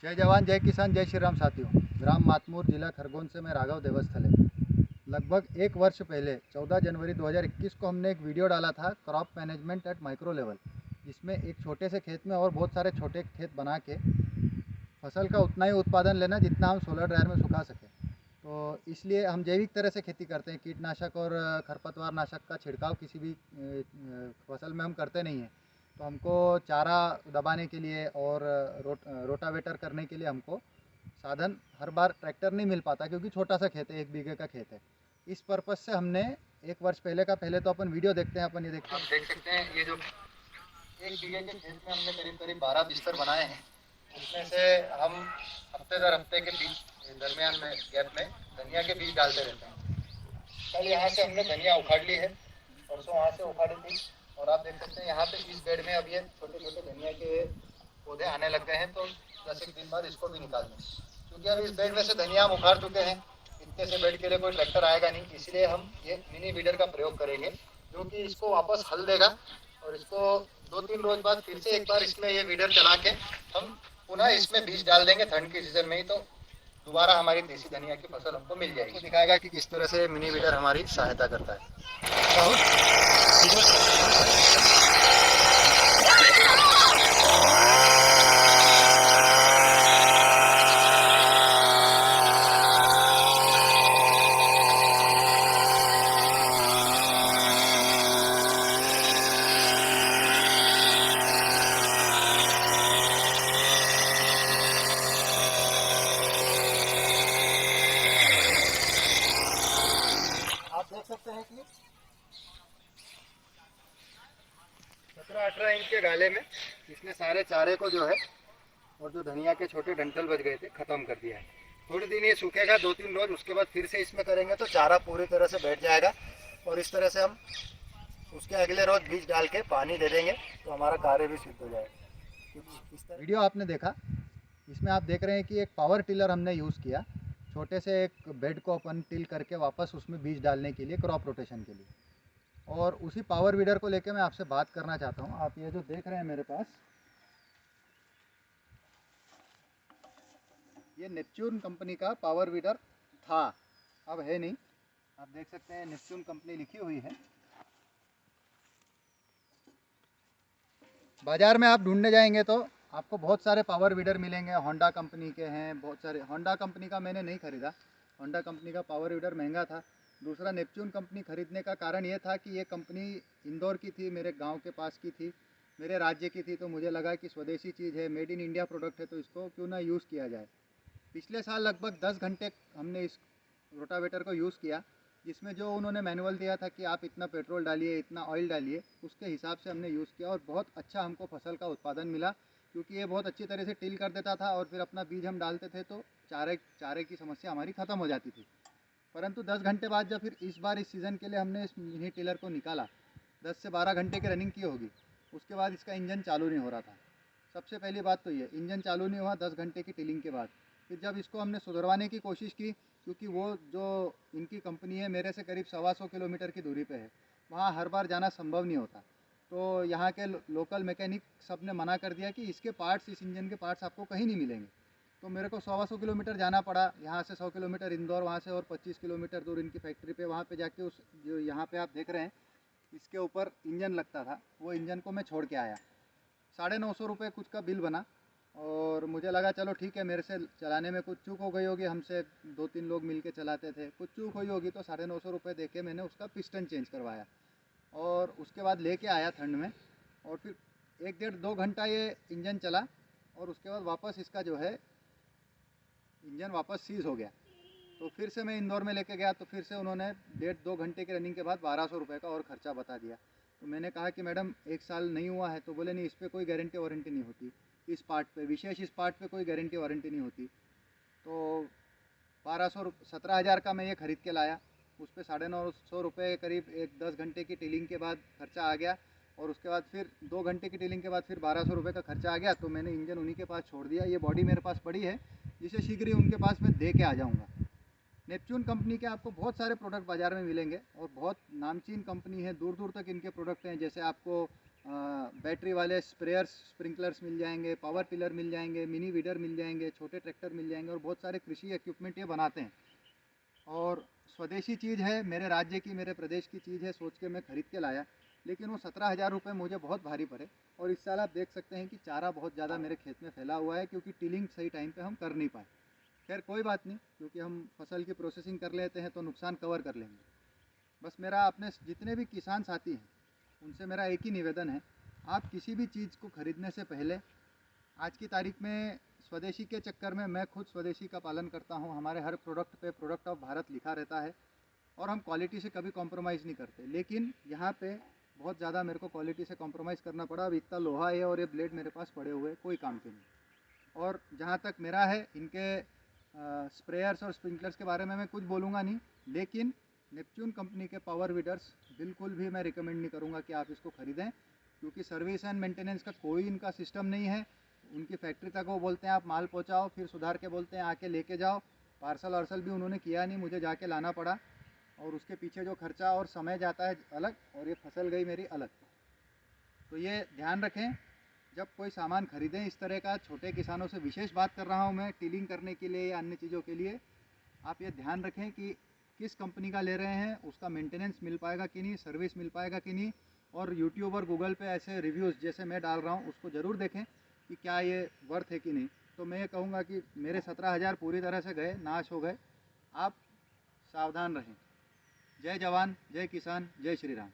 जय जवान जय किसान जय श्री राम साथियों। ग्राम मातमूर जिला खरगोन से मैं राघव देवस्थले। लगभग एक वर्ष पहले 14 जनवरी 2021 को हमने एक वीडियो डाला था crop management eight micro level, जिसमें एक छोटे से खेत में और बहुत सारे छोटे खेत बना के फसल का उतना ही उत्पादन लेना जितना हम सोलर ड्रायर में सुखा सकें। तो इसलिए हम जैविक तरह से खेती करते हैं। कीटनाशक और खरपतवार नाशक का छिड़काव किसी भी फसल में हम करते नहीं हैं। तो हमको चारा दबाने के लिए और रोटावेटर करने के लिए हमको साधन हर बार ट्रैक्टर नहीं मिल पाता, क्योंकि छोटा सा खेत है, 1 बीघे का खेत है। इस पर्पज़ से हमने एक वर्ष पहले तो अपन वीडियो देखते हैं, अपन ये देखते हैं, आप देख सकते हैं ये जो 1 बीघे के खेत में हमने करीब करीब 12 बिस्तर बनाए हैं। उसमें से हम हफ्ते दर हफ्ते के बीच दरमियान में गैप में धनिया के बीज डालते रहते हैं। कल यहाँ से हमने धनिया उखाड़ ली है, परसों वहाँ से उखाड़ी थी, और आप देख सकते हैं यहाँ पे इस बेड में अब ये छोटे छोटे धनिया के पौधे आने लग गए हैं। तो 10 दिन बाद इसको भी निकाल दें, क्योंकि अब इस बेड में से धनिया हम उखाड़ चुके हैं। इतने से बेड के लिए कोई ट्रैक्टर आएगा नहीं, इसलिए हम ये मिनी वीडर का प्रयोग करेंगे, जो कि इसको वापस हल देगा। और इसको 2-3 रोज बाद फिर से एक बार इसमें ये वीडर चला के हम पुनः इसमें बीज डाल देंगे ठंड के सीजन में ही। तो दोबारा हमारी देसी धनिया की फसल हमको मिल जाएगी। तो दिखाएगा कि किस तरह से मिनी वीडर हमारी सहायता करता है। आप देख सकते हैं कि 17-18 इंच के गाले में इसने सारे चारे को जो है, और जो धनिया के छोटे डंठल बच गए थे, खत्म कर दिया है। थोड़े दिन ये सूखेगा, 2-3 रोज, उसके बाद फिर से इसमें करेंगे तो चारा पूरी तरह से बैठ जाएगा। और इस तरह से हम उसके अगले रोज बीज डाल के पानी दे देंगे तो हमारा कार्य भी सिद्ध हो जाएगा। वीडियो आपने देखा, इसमें आप देख रहे हैं कि एक पावर टिलर हमने यूज़ किया, छोटे से एक बेड को अपन टिल करके वापस उसमें बीज डालने के लिए, क्रॉप रोटेशन के लिए। और उसी पावर वीडर को लेके मैं आपसे बात करना चाहता हूँ। आप ये जो देख रहे हैं मेरे पास, ये नेपच्यून कंपनी का पावर वीडर था, अब है नहीं। आप देख सकते हैं नेपच्यून कंपनी लिखी हुई है। बाज़ार में आप ढूंढने जाएंगे तो आपको बहुत सारे पावर वीडर मिलेंगे। होंडा कंपनी के हैं बहुत सारे। होंडा कंपनी का मैंने नहीं ख़रीदा, होंडा कंपनी का पावर वीडर महंगा था। दूसरा, नेपच्यून कंपनी ख़रीदने का कारण ये था कि ये कंपनी इंदौर की थी, मेरे गांव के पास की थी, मेरे राज्य की थी। तो मुझे लगा कि स्वदेशी चीज़ है, मेड इन इंडिया प्रोडक्ट है, तो इसको क्यों ना यूज़ किया जाए। पिछले साल लगभग 10 घंटे हमने इस रोटावेटर को यूज़ किया, जिसमें जो उन्होंने मैनुअल दिया था कि आप इतना पेट्रोल डालिए, इतना ऑयल डालिए, उसके हिसाब से हमने यूज़ किया और बहुत अच्छा हमको फसल का उत्पादन मिला। क्योंकि ये बहुत अच्छी तरह से टिल कर देता था और फिर अपना बीज हम डालते थे तो चारे की समस्या हमारी ख़त्म हो जाती थी। परंतु 10 घंटे बाद जब फिर इस बार इस सीज़न के लिए हमने इस मिनी टिलर को निकाला, 10 से 12 घंटे की रनिंग की होगी, उसके बाद इसका इंजन चालू नहीं हो रहा था। सबसे पहली बात तो ये, इंजन चालू नहीं हुआ 10 घंटे की टिलिंग के बाद। फिर जब इसको हमने सुधरवाने की कोशिश की, क्योंकि वो जो इनकी कंपनी है मेरे से करीब 125 किलोमीटर की दूरी पे है, वहाँ हर बार जाना संभव नहीं होता। तो यहाँ के लोकल मैकेनिक सब ने मना कर दिया कि इसके पार्ट्स, इस इंजन के पार्ट्स आपको कहीं नहीं मिलेंगे। तो मेरे को 125 किलोमीटर जाना पड़ा। यहाँ से 100 किलोमीटर इंदौर, वहाँ से और 25 किलोमीटर दूर इनकी फैक्ट्री पे, वहाँ पे जाके उस जो यहाँ पे आप देख रहे हैं इसके ऊपर इंजन लगता था, वो इंजन को मैं छोड़ के आया। 950 रुपये कुछ का बिल बना। और मुझे लगा चलो ठीक है, मेरे से चलाने में कुछ चूक हो गई होगी, हमसे 2-3 लोग मिल के चलाते थे, कुछ चूक हुई होगी। तो 950 रुपये दे के मैंने उसका पिस्टन चेंज करवाया और उसके बाद लेके आया ठंड में। और फिर 1-1.5-2 घंटा ये इंजन चला और उसके बाद वापस इसका जो है इंजन वापस सीज़ हो गया। तो फिर से मैं इंदौर में लेके गया, तो फिर से उन्होंने 1.5-2 घंटे की रनिंग के बाद 1200 रुपये का और ख़र्चा बता दिया। तो मैंने कहा कि मैडम 1 साल नहीं हुआ है। तो बोले नहीं, इस पर कोई गारंटी वारंटी नहीं होती, इस पार्ट पे, विशेष इस पार्ट पे कोई गारंटी वारंटी नहीं होती। तो 17,000 का मैं ये ख़रीद के लाया। उस पर 950 रुपये करीब एक 10 घंटे की टिलिंग के बाद खर्चा आ गया। और उसके बाद फिर 2 घंटे की टिलिंग के बाद फिर 1200 रुपये का खर्चा आ गया। तो मैंने इंजन उन्हीं के पास छोड़ दिया। ये बॉडी मेरे पास पड़ी है, जिसे शीघ्र ही उनके पास मैं दे के आ जाऊँगा। नेपच्यून कंपनी के आपको बहुत सारे प्रोडक्ट बाज़ार में मिलेंगे और बहुत नामचीन कंपनी है, दूर दूर तक इनके प्रोडक्ट हैं। जैसे आपको बैटरी वाले स्प्रेयर्स स्प्रिंकलर्स मिल जाएंगे, पावर टिलर मिल जाएंगे, मिनी वीडर मिल जाएंगे, छोटे ट्रैक्टर मिल जाएंगे और बहुत सारे कृषि इक्विपमेंट ये बनाते हैं। और स्वदेशी चीज़ है, मेरे राज्य की, मेरे प्रदेश की चीज़ है, सोच के मैं ख़रीद के लाया, लेकिन वो 17,000 रुपये मुझे बहुत भारी पड़े। और इस साल आप देख सकते हैं कि चारा बहुत ज़्यादा मेरे खेत में फैला हुआ है, क्योंकि टिलिंग सही टाइम पे हम कर नहीं पाए। खैर कोई बात नहीं, क्योंकि हम फसल की प्रोसेसिंग कर लेते हैं तो नुकसान कवर कर लेंगे। बस मेरा अपने जितने भी किसान साथी हैं उनसे मेरा एक ही निवेदन है, आप किसी भी चीज़ को ख़रीदने से पहले, आज की तारीख में स्वदेशी के चक्कर में मैं खुद स्वदेशी का पालन करता हूँ, हमारे हर प्रोडक्ट पे प्रोडक्ट ऑफ भारत लिखा रहता है और हम क्वालिटी से कभी कॉम्प्रोमाइज़ नहीं करते। लेकिन यहाँ पे बहुत ज़्यादा मेरे को क्वालिटी से कॉम्प्रोमाइज़ करना पड़ा। अब इतना लोहा है और ये ब्लेड मेरे पास पड़े हुए कोई काम के नहीं। और जहाँ तक मेरा है, इनके स्प्रेयर्स और स्प्रिंकलर्स के बारे में मैं कुछ बोलूँगा नहीं, लेकिन नेपच्यून कंपनी के पावर वीडर्स बिल्कुल भी मैं रिकमेंड नहीं करूँगा कि आप इसको ख़रीदें, क्योंकि सर्विस एंड मेंटेनेंस का कोई इनका सिस्टम नहीं है। उनकी फैक्ट्री तक वो बोलते हैं आप माल पहुँचाओ, फिर सुधार के बोलते हैं आके लेके जाओ। पार्सल वार्सल भी उन्होंने किया नहीं, मुझे जाके लाना पड़ा, और उसके पीछे जो खर्चा और समय जाता है अलग, और ये फसल गई मेरी अलग। तो ये ध्यान रखें जब कोई सामान खरीदें इस तरह का। छोटे किसानों से विशेष बात कर रहा हूँ मैं, टीलिंग करने के लिए या अन्य चीज़ों के लिए। आप ये ध्यान रखें कि किस कंपनी का ले रहे हैं, उसका मेंटेनेंस मिल पाएगा कि नहीं, सर्विस मिल पाएगा कि नहीं। और यूट्यूब और गूगल पे ऐसे रिव्यूज़ जैसे मैं डाल रहा हूँ उसको ज़रूर देखें कि क्या ये वर्थ है कि नहीं। तो मैं ये कहूँगा कि मेरे 17,000 पूरी तरह से गए, नाश हो गए। आप सावधान रहें। जय जवान, जय किसान, जय श्री राम।